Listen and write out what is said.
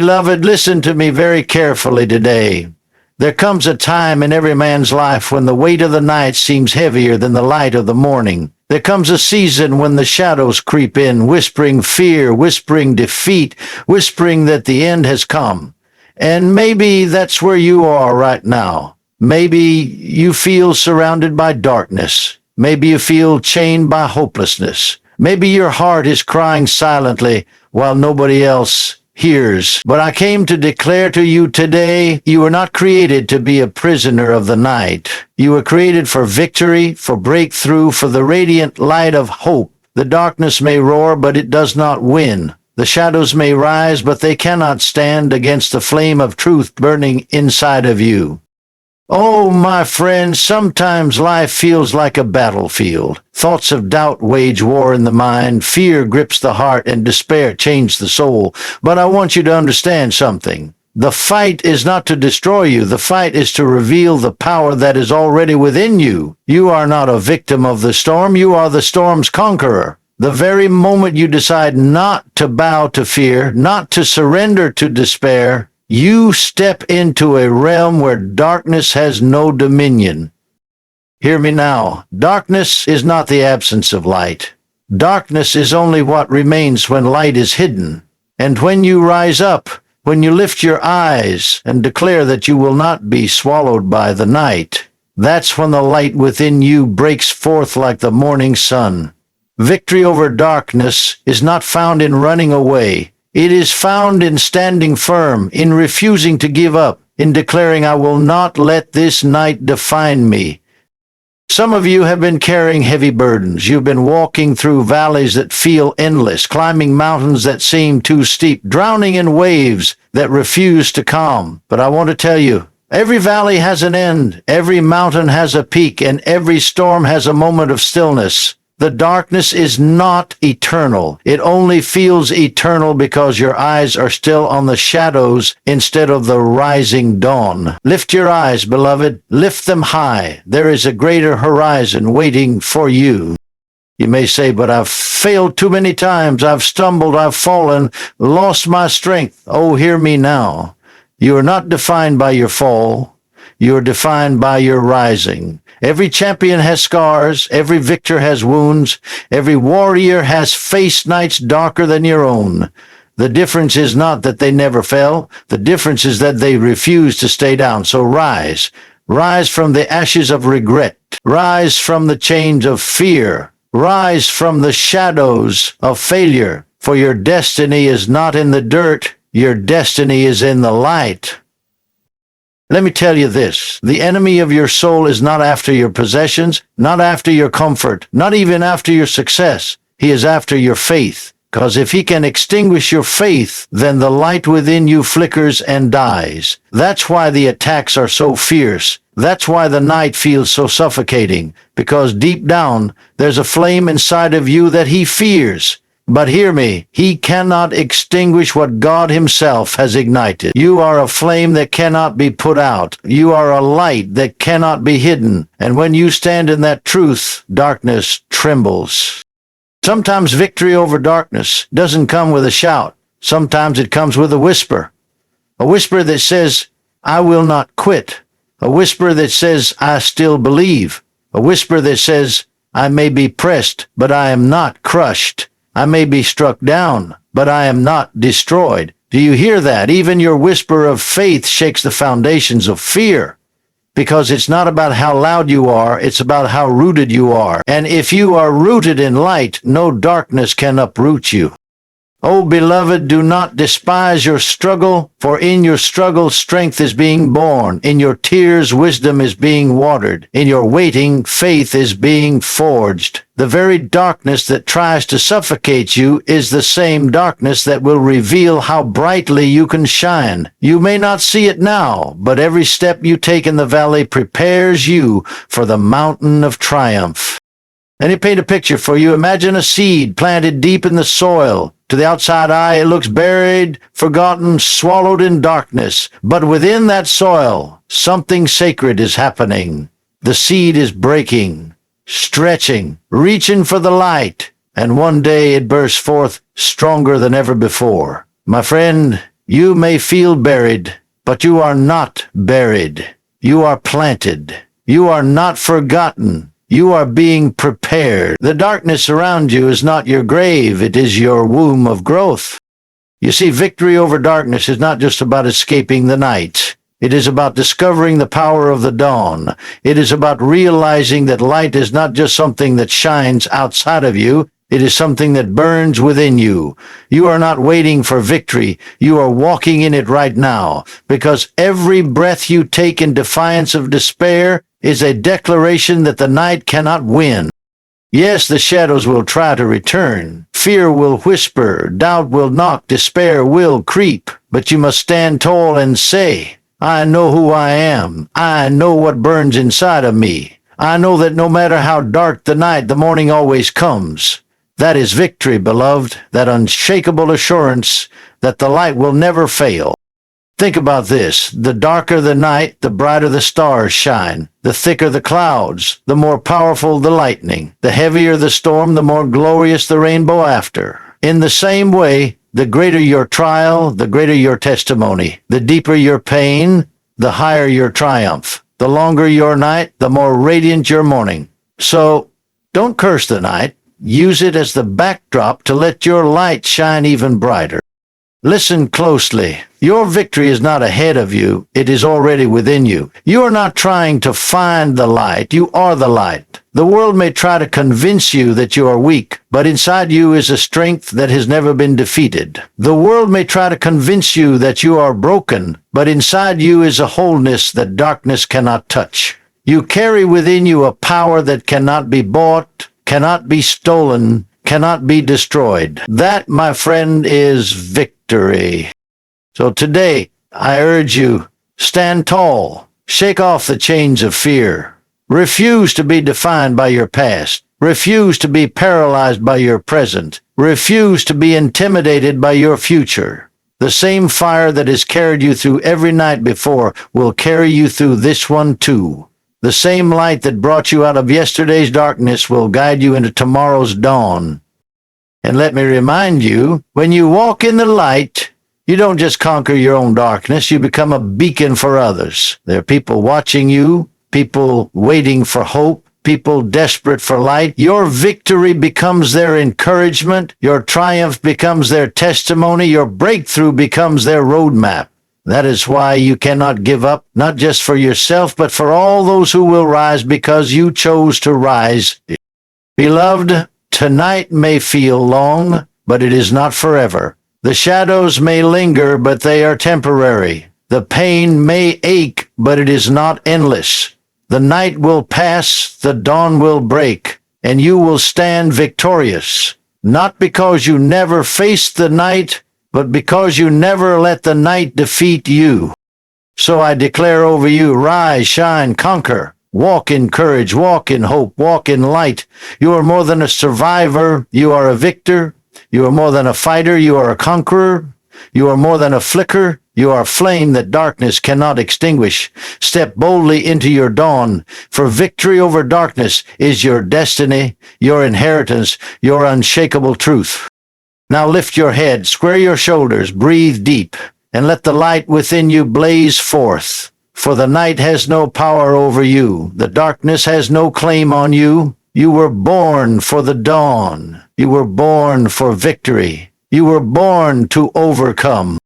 beloved, listen to me very carefully today. There comes a time in every man's life when the weight of the night seems heavier than the light of the morning. There comes a season when the shadows creep in, whispering fear, whispering defeat, whispering that the end has come. And maybe that's where you are right now. Maybe you feel surrounded by darkness. Maybe you feel chained by hopelessness. Maybe your heart is crying silently while nobody else hears. But I came to declare to you today, you were not created to be a prisoner of the night. You were created for victory, for breakthrough, for the radiant light of hope. The darkness may roar, but it does not win. The shadows may rise, but they cannot stand against the flame of truth burning inside of you. Oh, my friend, sometimes life feels like a battlefield. Thoughts of doubt wage war in the mind, fear grips the heart, and despair chains the soul. But I want you to understand something. The fight is not to destroy you. The fight is to reveal the power that is already within you. You are not a victim of the storm. You are the storm's conqueror. The very moment you decide not to bow to fear, not to surrender to despair, you step into a realm where darkness has no dominion. Hear me now. Darkness is not the absence of light. Darkness is only what remains when light is hidden. And when you rise up, when you lift your eyes and declare that you will not be swallowed by the night, that's when the light within you breaks forth like the morning sun. Victory over darkness is not found in running away. It is found in standing firm, in refusing to give up, in declaring, I will not let this night define me. Some of you have been carrying heavy burdens. You've been walking through valleys that feel endless, climbing mountains that seem too steep, drowning in waves that refuse to calm. But I want to tell you, every valley has an end, every mountain has a peak, and every storm has a moment of stillness. The darkness is not eternal. It only feels eternal because your eyes are still on the shadows instead of the rising dawn. Lift your eyes, beloved. Lift them high. There is a greater horizon waiting for you. You may say, but I've failed too many times. I've stumbled, I've fallen, lost my strength. Oh, hear me now. You are not defined by your fall. You are defined by your rising. Every champion has scars, every victor has wounds, every warrior has faced nights darker than your own. The difference is not that they never fell, the difference is that they refuse to stay down. So rise. Rise from the ashes of regret. Rise from the chains of fear. Rise from the shadows of failure. For your destiny is not in the dirt, your destiny is in the light. Let me tell you this, the enemy of your soul is not after your possessions, not after your comfort, not even after your success. He is after your faith, because if he can extinguish your faith, then the light within you flickers and dies. That's why the attacks are so fierce. That's why the night feels so suffocating, because deep down, there's a flame inside of you that he fears. But hear me, he cannot extinguish what God himself has ignited. You are a flame that cannot be put out. You are a light that cannot be hidden. And when you stand in that truth, darkness trembles. Sometimes victory over darkness doesn't come with a shout. Sometimes it comes with a whisper. A whisper that says, I will not quit. A whisper that says, I still believe. A whisper that says, I may be pressed, but I am not crushed. I may be struck down, but I am not destroyed. Do you hear that? Even your whisper of faith shakes the foundations of fear. Because it's not about how loud you are, it's about how rooted you are. And if you are rooted in light, no darkness can uproot you. Oh, beloved, do not despise your struggle, for in your struggle strength is being born. In your tears, wisdom is being watered. In your waiting, faith is being forged. The very darkness that tries to suffocate you is the same darkness that will reveal how brightly you can shine. You may not see it now, but every step you take in the valley prepares you for the mountain of triumph. Let me paint a picture for you. Imagine a seed planted deep in the soil. To the outside eye, it looks buried, forgotten, swallowed in darkness. But within that soil, something sacred is happening. The seed is breaking, stretching, reaching for the light, and one day it bursts forth stronger than ever before. My friend, You may feel buried, but you are not buried. You are planted. You are not forgotten. You are being prepared. The darkness around you is not your grave. It is your womb of growth. You see, victory over darkness is not just about escaping the night. It is about discovering the power of the dawn. It is about realizing that light is not just something that shines outside of you. It is something that burns within you. You are not waiting for victory. You are walking in it right now, because every breath you take in defiance of despair is a declaration that the night cannot win. Yes, the shadows will try to return. Fear will whisper. Doubt will knock. Despair will creep. But you must stand tall and say, I know who I am. I know what burns inside of me. I know that no matter how dark the night, the morning always comes. That is victory, beloved, that unshakable assurance that the light will never fail. Think about this. The darker the night, the brighter the stars shine. The thicker the clouds, the more powerful the lightning. The heavier the storm, the more glorious the rainbow after. In the same way, the greater your trial, the greater your testimony. The deeper your pain, the higher your triumph. The longer your night, the more radiant your morning. So, don't curse the night. Use it as the backdrop to let your light shine even brighter. Listen closely. Your victory is not ahead of you. It is already within you. You are not trying to find the light. You are the light. The world may try to convince you that you are weak, but inside you is a strength that has never been defeated. The world may try to convince you that you are broken, but inside you is a wholeness that darkness cannot touch. You carry within you a power that cannot be bought, cannot be stolen, cannot be destroyed. That, my friend, is victory. So today, I urge you, stand tall, shake off the chains of fear. Refuse to be defined by your past. Refuse to be paralyzed by your present. Refuse to be intimidated by your future. The same fire that has carried you through every night before will carry you through this one too. The same light that brought you out of yesterday's darkness will guide you into tomorrow's dawn. And let me remind you, when you walk in the light, you don't just conquer your own darkness, you become a beacon for others. There are people watching you, people waiting for hope, people desperate for light. Your victory becomes their encouragement, your triumph becomes their testimony, your breakthrough becomes their roadmap. That is why you cannot give up, not just for yourself, but for all those who will rise because you chose to rise. Beloved, tonight may feel long, but it is not forever. The shadows may linger, but they are temporary. The pain may ache, but it is not endless. The night will pass, the dawn will break, and you will stand victorious. Not because you never faced the night, but because you never let the night defeat you. So I declare over you, rise, shine, conquer. Walk in courage, walk in hope, walk in light. You are more than a survivor, you are a victor. You are more than a fighter, you are a conqueror. You are more than a flicker, you are a flame that darkness cannot extinguish. Step boldly into your dawn, for victory over darkness is your destiny, your inheritance, your unshakable truth. Now lift your head, square your shoulders, breathe deep, and let the light within you blaze forth. For the night has no power over you. The darkness has no claim on you. You were born for the dawn. You were born for victory. You were born to overcome.